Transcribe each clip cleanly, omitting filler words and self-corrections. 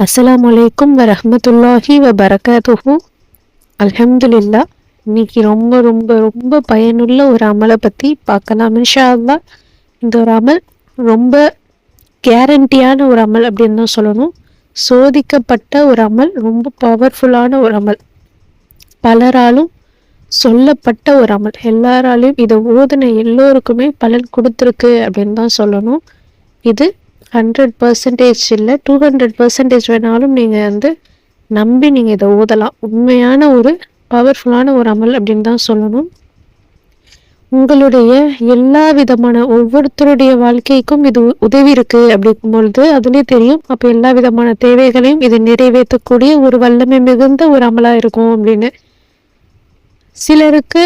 அஸ்ஸலாமு அலைக்கும் வரஹ்மத்துல்லாஹி வபரகாத்துஹு. அல்ஹம்துலில்லா. இன்னைக்கு ரொம்ப ரொம்ப ரொம்ப பயனுள்ள ஒரு அமலை பற்றி பார்க்கலாம் இன்ஷா அல்லாஹ். இந்த ஒரு அமல் ரொம்ப கேரண்டியான ஒரு அமல் அப்படின்னு தான் சொல்லணும். சோதிக்கப்பட்ட ஒரு அமல், ரொம்ப பவர்ஃபுல்லான ஒரு அமல், பலராலும் சொல்லப்பட்ட ஒரு அமல், எல்லாராலையும் இதை ஓதுன எல்லோருக்குமே பலன் கொடுத்துருக்கு அப்படின்னு தான் சொல்லணும். இது 100% இல்லை, 200% வேணாலும் நீங்கள் நம்பி நீங்கள் இதை ஓதலாம். உண்மையான ஒரு பவர்ஃபுல்லான ஒரு அமல் அப்படின்னு தான் சொல்லணும். உங்களுடைய எல்லா விதமான ஒவ்வொருத்தருடைய வாழ்க்கைக்கும் இது உதவி இருக்கு அப்படிங்கும் பொழுது அதுலேயே தெரியும். அப்போ எல்லா விதமான தேவைகளையும் இது நிறைவேற்றக்கூடிய ஒரு வல்லமை மிகுந்த ஒரு அமலாக இருக்கும் அப்படின்னு. சிலருக்கு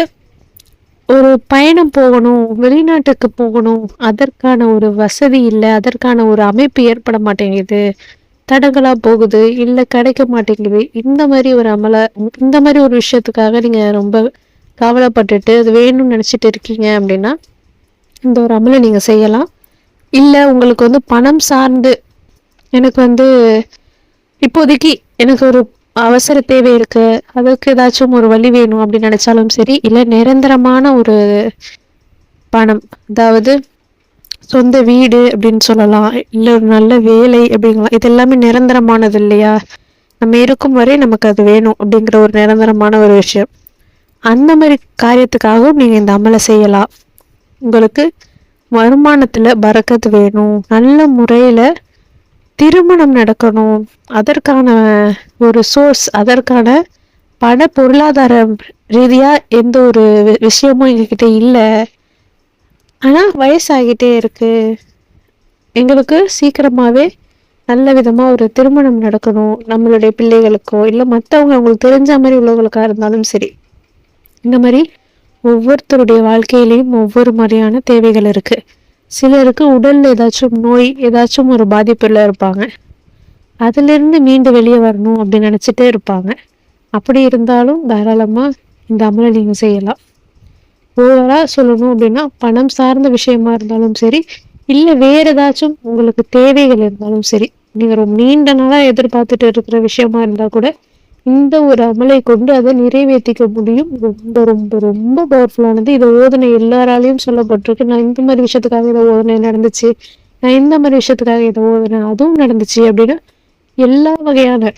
ஒரு பயணம் போகணும், வெளிநாட்டுக்கு போகணும், அதற்கான ஒரு வசதி இல்லை, அதற்கான ஒரு அமைப்பு ஏற்பட மாட்டேங்குது, தடங்களாக போகுது, இல்லை கிடைக்க மாட்டேங்குது. இந்த மாதிரி ஒரு இந்த மாதிரி ஒரு விஷயத்துக்காக நீங்கள் ரொம்ப கவலைப்பட்டுட்டு அது வேணும்னு நினச்சிட்டு இருக்கீங்க அப்படின்னா இந்த ஒரு அமலை நீங்கள் செய்யலாம். இல்லை உங்களுக்கு பணம் சார்ந்து எனக்கு இப்போதைக்கு எனக்கு ஒரு அவசர தேவை இருக்கு, அதுக்கு ஏதாச்சும் ஒரு வழி வேணும் அப்படின்னு நினைச்சாலும் சரி, இல்லை நிரந்தரமான ஒரு பணம், அதாவது சொந்த வீடு அப்படின்னு சொல்லலாம், இல்லை ஒரு நல்ல வேலை அப்படிங்கலாம், இது எல்லாமே நிரந்தரமானது இல்லையா? நம்ம இருக்கும் வரை நமக்கு அது வேணும் அப்படிங்கிற ஒரு நிரந்தரமான ஒரு விஷயம். அந்த மாதிரி காரியத்துக்காகவும் நீங்கள் இந்த அமலை செய்யலாம். உங்களுக்கு வருமானத்தில் பரக்கத்து வேணும், நல்ல முறையில் திருமணம் நடக்கணும், அதற்கான ஒரு சோர்ஸ், அதற்கான பண பொருளாதார ரீதியாக எந்த ஒரு விஷயமும் எங்ககிட்ட இல்லை, ஆனால் வயசாகிட்டே இருக்கு, எங்களுக்கு சீக்கிரமாகவே நல்ல விதமாக ஒரு திருமணம் நடக்கணும், நம்மளுடைய பிள்ளைகளுக்கோ இல்லை மற்றவங்க அவங்களுக்கு தெரிஞ்ச மாதிரி உள்ளவங்களுக்காக இருந்தாலும் சரி. இந்த மாதிரி ஒவ்வொருத்தருடைய வாழ்க்கையிலையும் ஒவ்வொரு மாதிரியான தேவைகள் இருக்குது. சிலருக்கு உடலில் ஏதாச்சும் நோய், ஏதாச்சும் ஒரு பாதிப்பில் இருப்பாங்க, அதிலிருந்து மீண்டு வெளியே வரணும் அப்படின்னு நினச்சிட்டே இருப்பாங்க. அப்படி இருந்தாலும் தாராளமாக இந்த அமலை நீங்கள் செய்யலாம். ஓவராக சொல்லணும் அப்படின்னா பணம் சார்ந்த விஷயமா இருந்தாலும் சரி, இல்லை வேறு ஏதாச்சும் உங்களுக்கு தேவைகள் இருந்தாலும் சரி, நீங்கள் ரொம்ப நீண்ட நாளாக எதிர்பார்த்துட்டு இருக்கிற விஷயமா இருந்தால் கூட இந்த ஒரு அமலை கொண்டு அதை நிறைவேற்றிக்க முடியும். ரொம்ப ரொம்ப ரொம்ப பவர்ஃபுல்லானது. இதை ஓதுன எல்லாராலையும் சொல்லப்பட்டிருக்கு. நான் இந்த மாதிரி விஷயத்துக்காக இதை ஓதுனேன், நடந்துச்சு, நான் இந்த மாதிரி விஷயத்துக்காக இதை ஓதுனேன், அதுவும் நடந்துச்சு அப்படின்னு எல்லா வகையான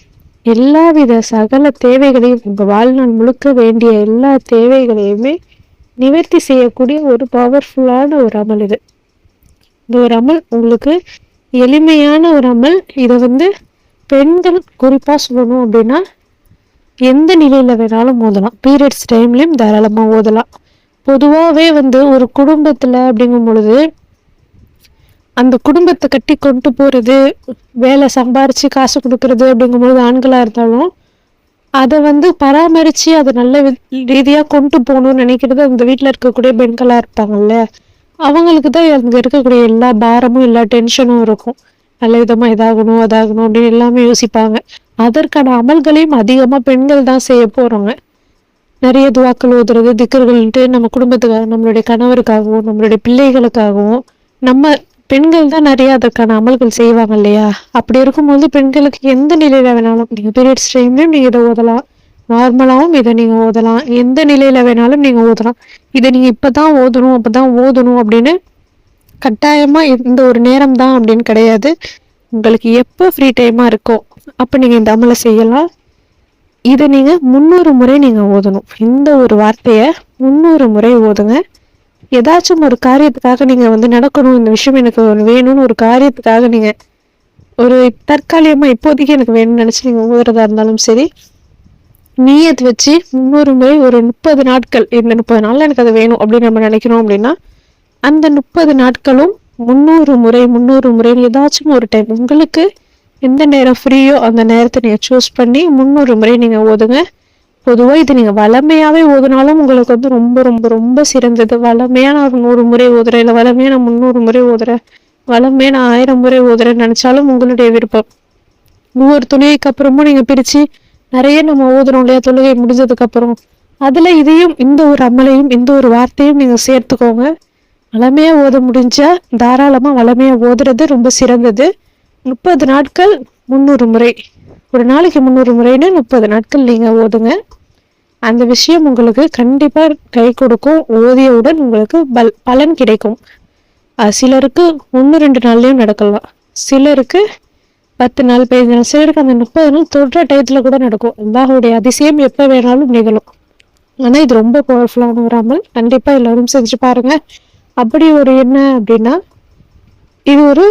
எல்லாவித சகல தேவைகளையும், உங்கள் வாழ்நாள் முழுக்க வேண்டிய எல்லா தேவைகளையுமே நிவர்த்தி செய்யக்கூடிய ஒரு பவர்ஃபுல்லான ஒரு அமல் இது. இந்த ஒரு அமல் உங்களுக்கு எளிமையான ஒரு அமல். இதை பெண்கள் குறிப்பாக சொல்லணும் அப்படின்னா எந்த நிலையில் வேணாலும் ஓதலாம். பீரியட்ஸ் டைம்லையும் தாராளமாக ஓதலாம். பொதுவாகவே ஒரு குடும்பத்தில் அப்படிங்கும் பொழுது அந்த குடும்பத்தை கட்டி கொண்டு போகிறது, வேலை சம்பாரித்து காசு கொடுக்கறது அப்படிங்கும்பொழுது ஆண்களாக இருந்தாலும் அதை பராமரித்து அதை நல்ல ரீதியாக கொண்டு போகணும்னு நினைக்கிறது அந்த வீட்டில் இருக்கக்கூடிய பெண்களாக இருப்பாங்கல்ல, அவங்களுக்கு தான் அங்கே இருக்கக்கூடிய எல்லா பாரமும் எல்லா டென்ஷனும் இருக்கும். நல்ல விதமாக இதாகணும் அதாகணும் அப்படின்னு எல்லாமே யோசிப்பாங்க. அதற்கான அமல்களையும் அதிகமாக பெண்கள் தான் செய்ய போகிறோங்க. நிறைய துவாக்கள் ஓதுறது, திக்கர்கள்ட்டு நம்ம குடும்பத்துக்காக, நம்மளுடைய கணவருக்காகவும் நம்மளுடைய பிள்ளைகளுக்காகவும் நம்ம பெண்கள் தான் நிறைய அதற்கான அமல்கள் செய்வாங்க இல்லையா? அப்படி இருக்கும்போது பெண்களுக்கு எந்த நிலையில் வேணாலும் நீங்கள் பீரியட்ஸ் டைம்லையும் நீங்கள் இதை ஓதலாம், நார்மலாகவும் இதை நீங்கள் ஓதலாம், எந்த நிலையில் வேணாலும் நீங்கள் ஓதலாம். இதை நீங்கள் இப்போ தான் ஓதணும் அப்போ தான் ஓதணும் அப்படின்னு கட்டாயமாக இந்த ஒரு நேரம் தான் அப்படின்னு கிடையாது. உங்களுக்கு எப்போ ஃப்ரீ டைமாக இருக்கோ அப்போ நீங்கள் இந்த அமலை செய்யலாம். இதை நீங்கள் 300 முறை நீங்கள் ஓதணும். இந்த ஒரு வார்த்தையை 300 முறை ஓதுங்க. ஏதாச்சும் ஒரு காரியத்துக்காக நீங்கள் நடக்கணும், இந்த விஷயம் எனக்கு வேணும்னு ஒரு காரியத்துக்காக நீங்கள் ஒரு தற்காலிகமாக இப்போதைக்கு எனக்கு வேணும்னு நினச்சி நீங்கள் ஓதுறதா இருந்தாலும் சரி, நீயத் வச்சு 300 முறை ஒரு 30 நாட்கள், இந்த 30 நாளில் எனக்கு அது வேணும் அப்படின்னு நம்ம நினைக்கிறோம் அப்படின்னா அந்த 30 நாட்களும் 300 முறை ஏதாச்சும் ஒரு டைம் உங்களுக்கு எந்த நேரம் ஃப்ரீயோ அந்த நேரத்தை நீங்கள் சூஸ் பண்ணி 300 முறை நீங்கள் ஓதுங்க. பொதுவாக இது நீங்கள் வளமையாகவே ஓதுனாலும் உங்களுக்கு ரொம்ப ரொம்ப ரொம்ப சிறந்தது. வளமையாக நான் 100 முறை ஓதுறேன், இல்லை வளமையாக நான் 300 முறை ஓதுறேன், வளமையாக நான் 1000 முறை ஓதுறேன்னு நினச்சாலும் உங்களுடைய விருப்பம். ஒவ்வொரு தொழுகைக்கு அப்புறமும் நீங்கள் பிரித்து நிறைய நம்ம ஓதுறோம் இல்லையா, தொழுகை முடிஞ்சதுக்கப்புறம் அதில் இதையும் இந்த ஒரு அமலையும் இந்த ஒரு வார்த்தையும் நீங்கள் சேர்த்துக்கோங்க. வளமையாக ஓத முடிஞ்சால் தாராளமாக வளமையாக ஓதுறது ரொம்ப சிறந்தது. 30 நாட்கள் 300 முறை, ஒரு நாளைக்கு 300 முறைன்னு 30 நாட்கள் நீங்கள் ஓதுங்க. அந்த விஷயம் உங்களுக்கு கண்டிப்பாக கை கொடுக்கும். ஓதியவுடன் உங்களுக்கு பலன் கிடைக்கும். சிலருக்கு 1-2 நாள்லேயும் நடக்கலாம், சிலருக்கு 10 நாள் 15 நாள், சிலருக்கு அந்த 30 நாள் தொடுற டயத்தில் கூட நடக்கும். அல்லாஹ்வுடைய அதிசயம் எப்போ வேணாலும் நிகழும். ஆனால் இது ரொம்ப பவர்ஃபுல்லான ஒரு அமல். கண்டிப்பாக எல்லோரும் செஞ்சு பாருங்க. அப்படி ஒரு என்ன அப்படின்னா, இது ஒரு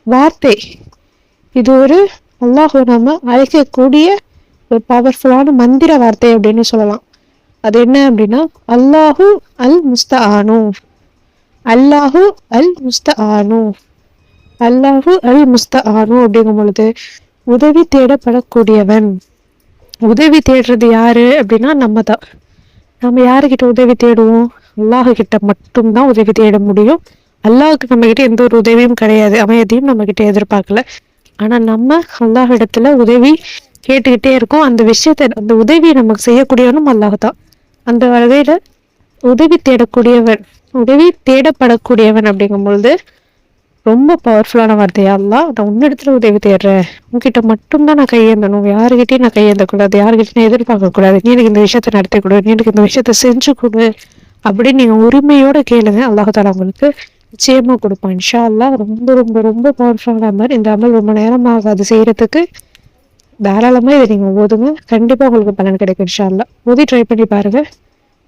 வார்த்தை, இது ஒரு அல்லாஹ் நம்ம அழைக்கக்கூடிய ஒரு பவர்ஃபுல்லான மந்திர வார்த்தை அப்படின்னு சொல்லலாம். அது என்ன அப்படின்னா, அல்லாஹு அல் முஸ்தஆனு, அல்லாஹு அல் முஸ்தஆனு, அல்லாஹு அல் முஸ்தஆனு அப்படிங்கும் பொழுது உதவி தேடப்படக்கூடியவன். உதவி தேடுறது யாரு அப்படின்னா நம்ம தான். நம்ம யாருக்கிட்ட உதவி தேடுவோம்? அல்லாஹ் கிட்ட மட்டும்தான் உதவி தேட முடியும். அல்லாஹுக்கு நம்ம கிட்ட எந்த ஒரு உதவியும் கிடையாது, அவன் எதையும் நம்ம கிட்ட எதிர்பார்க்கல. ஆனா நம்ம அல்லாஹ் இடத்துல உதவி கேட்டுக்கிட்டே இருக்கோம். அந்த விஷயத்த, அந்த உதவியை நமக்கு செய்யக்கூடியவனும் அல்லாஹ் தான். அந்த வகையில உதவி தேடக்கூடியவன், உதவி தேடப்படக்கூடியவன் அப்படிங்கும் பொழுது ரொம்ப பவர்ஃபுல்லான வார்த்தையா, அல்லாஹ் நான் உன்னிடத்துல உதவி தேடுறேன், உன்கிட்ட மட்டும்தான் நான் கையேந்தணும், யாருக்கிட்டையும் நான் கையேந்தக்கூடாது, யாருக்கிட்டையும் நான் எதிர்பார்க்கக்கூடாது, நீ எனக்கு இந்த விஷயத்த நடத்தி கொடு, நீ எனக்கு இந்த விஷயத்த செஞ்சு கொடு அப்படின்னு நீங்க உரிமையோட கேளுங்க. அல்லாஹால உங்களுக்கு நிச்சயமா கொடுப்பான் இன்ஷா அல்லாஹ். ரொம்ப ரொம்ப ரொம்ப பவர்ஃபுல்லான அமல். இந்த அமல் ரொம்ப நேரம் ஆகாது செய்யறதுக்கு. தாராளமாக இதை நீங்கள் ஓதுங்க, கண்டிப்பாக உங்களுக்கு பலன் கிடைக்கும் இன்ஷா அல்லாஹ். ஓதி ட்ரை பண்ணி பாருங்க.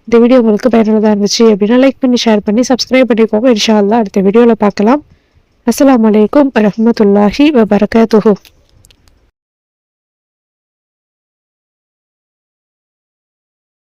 இந்த வீடியோ உங்களுக்கு பயனுள்ளதாக இருந்துச்சு அப்படின்னா லைக் பண்ணி, ஷேர் பண்ணி, சப்ஸ்கிரைப் பண்ணிக்கோங்க. இன்ஷா அல்லாஹ் அடுத்த வீடியோவில் பார்க்கலாம். அஸ்ஸலாமு அலைக்கும் வரஹ்மத்துல்லாஹி வபரகாத்துஹு.